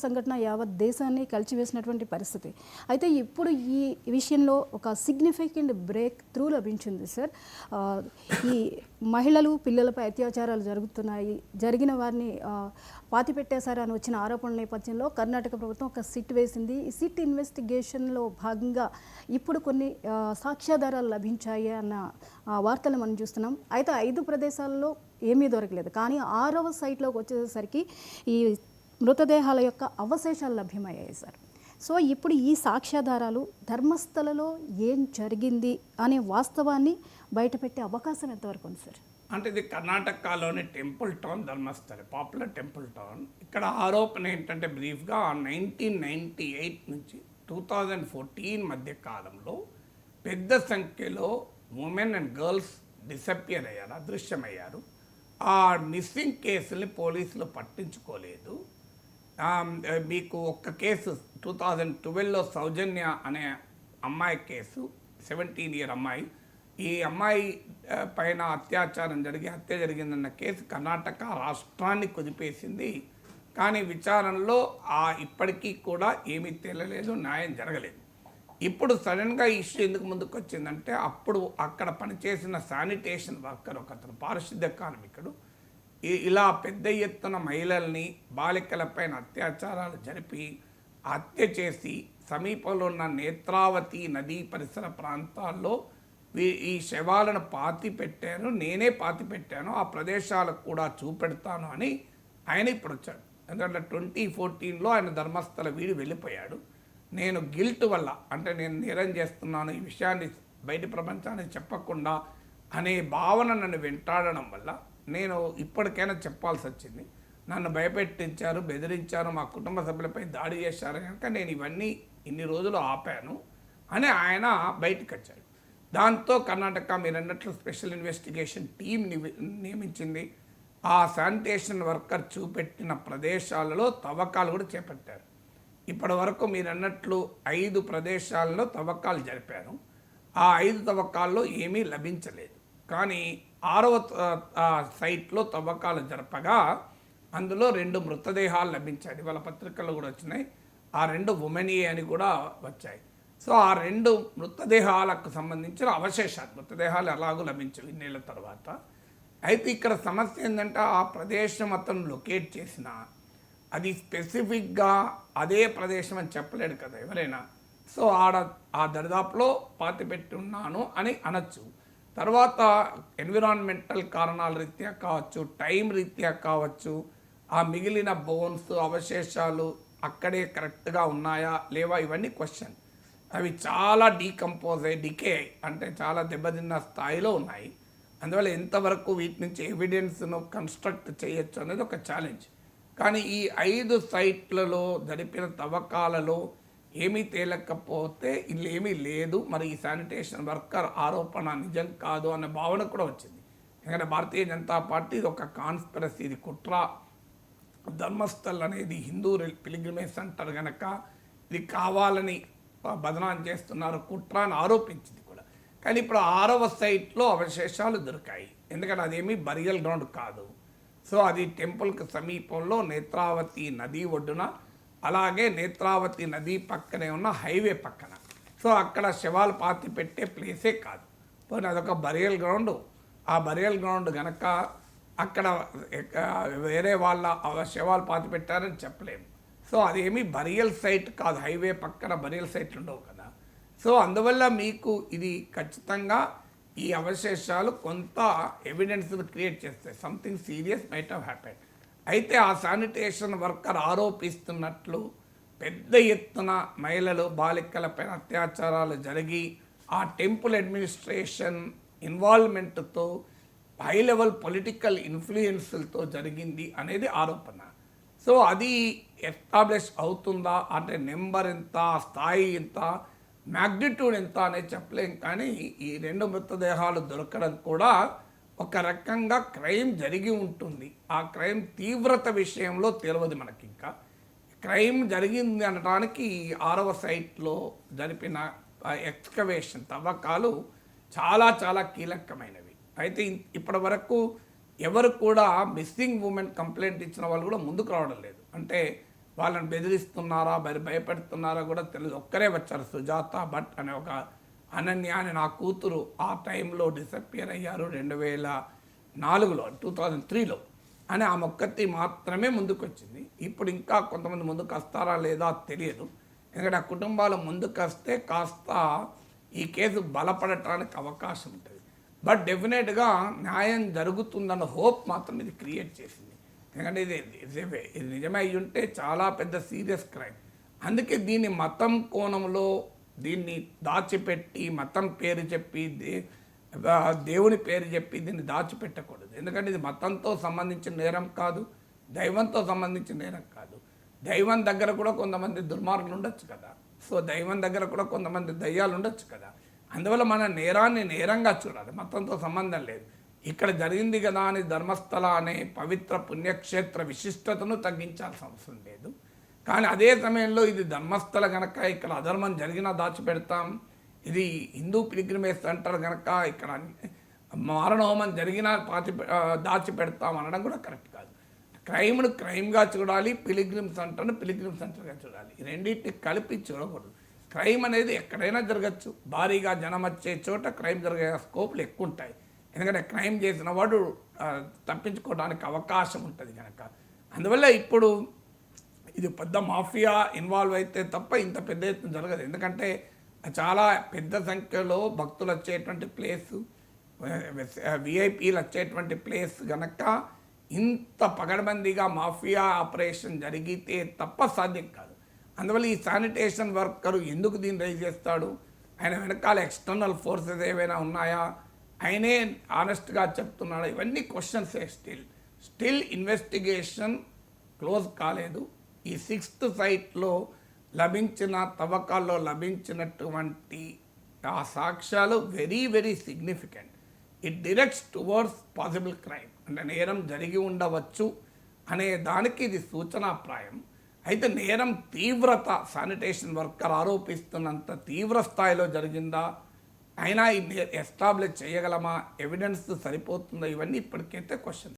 సంఘటన యావత్ దేశాన్ని కలిచివేసినటువంటి పరిస్థితి. అయితే ఇప్పుడు ఈ విషయంలో ఒక సిగ్నిఫికెంట్ బ్రేక్ త్రూ లభించింది సార్. ఈ మహిళలు పిల్లలపై అత్యాచారాలు జరుగుతున్నాయి, జరిగిన వారిని పాతిపెట్టేశారని వచ్చిన ఆరోపణల నేపథ్యంలో కర్ణాటక ప్రభుత్వం ఒక సిట్ వేసింది. ఈ సిట్ ఇన్వెస్టిగేషన్లో భాగంగా ఇప్పుడు కొన్ని సాక్ష్యాధారాలు లభించాయి అన్న వార్తలు మనం చూస్తున్నాం. అయితే 5 ప్రదేశాల్లో ఏమీ దొరకలేదు, కానీ 6వ సైట్లోకి వచ్చేసరికి ఈ మృతదేహాల యొక్క అవశేషాలు లభ్యమయ్యాయి సార్. సో ఇప్పుడు ఈ సాక్ష్యాధారాలు ధర్మస్థలలో ఏం జరిగింది అనే వాస్తవాన్ని బయటపెట్టే అవకాశం ఎంతవరకు ఉంది సార్? అంటే ఇది కర్ణాటకలోని temple town Dharmasthala, popular temple town. ఇక్కడ ఆరోపణ ఏంటంటే బ్రీఫ్గా 1998 నుంచి 2014 మధ్య కాలంలో పెద్ద సంఖ్యలో ఉమెన్ అండ్ గర్ల్స్ డిసప్పియర్ అయ్యారు, అదృశ్యమయ్యారు. ఆ మిస్సింగ్ కేసుల్ని పోలీసులు పట్టించుకోలేదు. మీకు ఒక్క కేసు 2012లో సౌజన్య అనే అమ్మాయి కేసు, 17 ఇయర్ అమ్మాయి, ఈ అమ్మాయి పైన అత్యాచారం హత్య జరిగిందన్న కేసు కర్ణాటక రాష్ట్రాన్ని కుదిపేసింది. కానీ విచారణలో ఇప్పటికీ కూడా ఏమీ తేలలేదు, న్యాయం జరగలేదు. ఇప్పుడు సడన్గా ఇష్యూ ఎందుకు ముందుకు వచ్చిందంటే అప్పుడు అక్కడ పనిచేసిన శానిటేషన్ వర్కర్ ఒకతను, పారిశుద్ధ్య కార్మికుడు, ఇలా పెద్ద ఎత్తున మహిళల్ని బాలికలపైన అత్యాచారాలు జరిపి హత్య చేసి సమీపంలో ఉన్న నేత్రావతి నదీ పరిసర ప్రాంతాల్లో ఈ శవాలను పాతి పెట్టాను, నేనే పాతి పెట్టాను, ఆ ప్రదేశాలకు కూడా చూపెడతాను అని ఆయన ఇప్పుడు వచ్చాడు. ఎందుకంటే 2014లో ఆయన ధర్మస్థల వీడి వెళ్ళిపోయాడు. నేను గిల్ట్ వల్ల, అంటే నేను నేరం చేస్తున్నాను, ఈ విషయాన్ని బయట ప్రపంచానికి చెప్పకుండా అనే భావన నన్ను వెంటాడడం వల్ల నేను ఇప్పటికైనా చెప్పాల్సి వచ్చింది. నన్ను భయపెట్టించారు, బెదిరించారు, మా కుటుంబ సభ్యులపై దాడి చేశారు, కనుక నేను ఇవన్నీ ఇన్ని రోజులు ఆపాను అని ఆయన బయటకు వచ్చాడు. దాంతో కర్ణాటక మీరు అన్నట్లు స్పెషల్ ఇన్వెస్టిగేషన్ టీం నియమించింది. ఆ శానిటేషన్ వర్కర్ చూపెట్టిన ప్రదేశాలలో తవ్వకాలు కూడా చేపట్టారు. ఇప్పటి వరకు మీరు అన్నట్లు 5 ప్రదేశాల్లో తవ్వకాలు జరిపారు. ఆ 5 తవ్వకాల్లో ఏమీ లభించలేదు. కానీ 6వ సైట్లో తవ్వకాలు జరపగా అందులో 2 మృతదేహాలు లభించాయి. వాళ్ళ పత్రికల్లో కూడా వచ్చినాయి. ఆ 2 ఉమెనియే అని కూడా వచ్చాయి. సో ఆ 2 మృతదేహాలకు సంబంధించిన అవశేషాలు, మృతదేహాలు ఎలాగో లభించవు ఇన్నేళ్ల తర్వాత. అయితే ఇక్కడ సమస్య ఏంటంటే ఆ ప్రదేశం అతను లొకేట్ చేసిన అది స్పెసిఫిక్గా అదే ప్రదేశం అని చెప్పలేడు కదా ఎవరైనా. సో ఆ దరిదాపులో పాతిపెట్టి ఉన్నాను అని అనొచ్చు. తర్వాత ఎన్విరాన్మెంటల్ కారణాల రీత్యా కావచ్చు, టైం రీత్యా కావచ్చు, ఆ మిగిలిన బోన్స్ అవశేషాలు అక్కడే కరెక్ట్గా ఉన్నాయా లేవా ఇవన్నీ క్వశ్చన్. అవి చాలా డీకంపోజ్ అయ్యి డికే అంటే చాలా దెబ్బతిన్న స్థాయిలో ఉన్నాయి. అందువల్ల ఎంతవరకు వీటి నుంచి ఎవిడెన్స్ను కన్స్ట్రక్ట్ చేయొచ్చు అనేది ఒక ఛాలెంజ్. కానీ ఈ 5 సైట్లలో జరిపిన తవ్వకాలలో ఏమీ తేలకపోతే ఇల్లు ఏమీ లేదు, మరి ఈ శానిటేషన్ వర్కర్ ఆరోపణ నిజం కాదు అనే భావన కూడా వచ్చింది. ఎందుకంటే భారతీయ జనతా పార్టీ ఇది ఒక కాన్స్పిరసీ, ఇది కుట్ర, ధర్మస్థల్ అనేది హిందూ పిలిగ్రిమేజ్ సెంటర్ కనుక ఇది కావాలని బదనాం చేస్తున్నారు, కుట్ర అని ఆరోపించింది కూడా. కానీ ఇప్పుడు 6వ సైట్లో అవశేషాలు దొరికాయి. ఎందుకంటే అదేమీ బరియల్ గ్రౌండ్ కాదు. సో అది టెంపుల్కి సమీపంలో నేత్రావతి నది ఒడ్డున, అలాగే నేత్రావతి నది పక్కనే ఉన్న హైవే పక్కన. సో అక్కడ శవాలు పాతి పెట్టే ప్లేసే కాదు, పోనీ అదొక బరియల్ గ్రౌండ్. ఆ బరియల్ గ్రౌండ్ కనుక అక్కడ వేరే వాళ్ళ శవాలు పాతి పెట్టారని చెప్పలేము. సో అదేమీ బరియల్ సైట్ కాదు, హైవే పక్కన బరియల్ సైట్లు ఉండవు కదా. సో అందువల్ల మీకు ఇది ఖచ్చితంగా ఈ అవశేషాలు కొంత ఎవిడెన్స్ని క్రియేట్ చేస్తాయి, something serious might have happened. అయితే ఆ శానిటేషన్ వర్కర్ ఆరోపిస్తున్నట్లు పెద్ద ఎత్తున మహిళలు బాలికలపైన అత్యాచారాలు జరిగి ఆ టెంపుల్ అడ్మినిస్ట్రేషన్ ఇన్వాల్వ్మెంట్తో హై లెవెల్ పొలిటికల్ ఇన్ఫ్లుయెన్స్లతో జరిగింది అనేది ఆరోపణ. సో అది ఎస్టాబ్లిష్ అవుతుందా అంటే నెంబర్ ఎంత, స్థాయి ఎంత, మ్యాగ్నిట్యూడ్ ఎంత అనేది చెప్పలేం. కానీ ఈ 2 మృతదేహాలు దొరకడం కూడా ఒక రకంగా క్రైమ్ జరిగి ఉంటుంది. ఆ క్రైమ్ తీవ్రత విషయంలో తెలియదు మనకి. ఇంకా క్రైమ్ జరిగింది అనడానికి 6వ సైట్లో జరిపిన ఎక్స్కవేషన్ తవ్వకాలు చాలా చాలా కీలకమైనవి. అయితే ఇప్పటి వరకు ఎవరు కూడా మిస్సింగ్ ఉమెన్ కంప్లైంట్ ఇచ్చిన వాళ్ళు కూడా ముందుకు రావడం లేదు. అంటే వాళ్ళని బెదిరిస్తున్నారా భయపెడుతున్నారా కూడా తెలియదు. ఒక్కరే వచ్చారు, సుజాత భట్ అనే ఒక అనన్య అని నా కూతురు ఆ టైంలో డిసప్పియర్ అయ్యారు 2004లో 2003లో అని ఆ మొక్కతి మాత్రమే ముందుకు వచ్చింది. ఇప్పుడు ఇంకా కొంతమంది ముందుకు వస్తారా లేదా తెలియదు. ఎందుకంటే ఆ కుటుంబాలు ముందుకు వస్తే కాస్త ఈ కేసు బలపడటానికి అవకాశం ఉంటుంది. బట్ డెఫినెట్గా న్యాయం జరుగుతుందన్న హోప్ మాత్రం ఇది క్రియేట్ చేసింది. ఎందుకంటే ఇది నిజమే అయి ఉంటే చాలా పెద్ద సీరియస్ క్రైమ్. అందుకే దీన్ని మతం కోణంలో దీన్ని దాచిపెట్టి మతం పేరు చెప్పి దేవుని పేరు చెప్పి దీన్ని దాచిపెట్టకూడదు. ఎందుకంటే ఇది మతంతో సంబంధించిన నేరం కాదు, దైవంతో సంబంధించిన నేరం కాదు. దైవం దగ్గర కూడా కొంతమంది దుర్మార్గులు ఉండొచ్చు కదా. సో దైవం దగ్గర కూడా కొంతమంది దయ్యాలు ఉండొచ్చు కదా. అందువల్ల మన నేరాన్ని నేరంగా చూడాలి, మతంతో సంబంధం లేదు. ఇక్కడ జరిగింది కదా అని ధర్మస్థల అనే పవిత్ర పుణ్యక్షేత్ర విశిష్టతను తగ్గించాల్సిన అవసరం లేదు. కానీ అదే సమయంలో ఇది ధర్మస్థల కనుక ఇక్కడ అధర్మం జరిగినా దాచిపెడతాం, ఇది హిందూ పిలిగ్రిమేజ్ సెంటర్ కనుక ఇక్కడ మారణహోమం జరిగినా దాచిపెడతాం అనడం కూడా కరెక్ట్ కాదు. క్రైమ్ను క్రైమ్గా చూడాలి, పిలిగ్రిమ్ సెంటర్ను పిలిగ్రిమ్ సెంటర్గా చూడాలి. ఈ రెండింటిని కలిపి చూడకూడదు. క్రైమ్ అనేది ఎక్కడైనా జరగచ్చు, భారీగా జనం వచ్చే చోట క్రైమ్ జరిగే స్కోప్లు ఎక్కువ ఉంటాయి. ఎందుకంటే క్రైమ్ చేసిన వాడు తప్పించుకోవడానికి అవకాశం ఉంటుంది కనుక. అందువల్ల ఇప్పుడు ఇది పెద్ద మాఫియా ఇన్వాల్వ్ అయితే తప్ప ఇంత పెద్ద ఎత్తున జరగదు. ఎందుకంటే చాలా పెద్ద సంఖ్యలో భక్తులు వచ్చేటువంటి ప్లేసు, విఐపీలు వచ్చేటువంటి ప్లేస్ కనుక ఇంత పగడబందీగా మాఫియా ఆపరేషన్ జరిగితే తప్ప సాధ్యం కాదు. అందువల్ల ఈ శానిటేషన్ వర్కరు ఎందుకు దీన్ని రైజ్ చేస్తాడు, ఆయన వెనకాల ఎక్స్టర్నల్ ఫోర్సెస్ ఏవైనా ఉన్నాయా, ఆయనే ఆనెస్ట్గా చెప్తున్నాడా, ఇవన్నీ క్వశ్చన్సే. స్టిల్ ఇన్వెస్టిగేషన్ క్లోజ్ కాలేదు. ఈ 6th సైట్లో లభించిన తవ్వకాల్లో లభించినటువంటి ఆ సాక్ష్యాలు very very significant. It directs towards possible crime, అంటే నేరం జరిగి ఉండవచ్చు అనే దానికి ఇది సూచనాప్రాయం. అయితే నేరం తీవ్రత శానిటేషన్ వర్కర్ ఆరోపిస్తున్నంత తీవ్ర స్థాయిలో జరిగిందా, అయినా ఎస్టాబ్లిష్ చేయగలమా, ఎవిడెన్స్ సరిపోతుందా, ఇవన్నీ ఇప్పటికైతే క్వశ్చన్.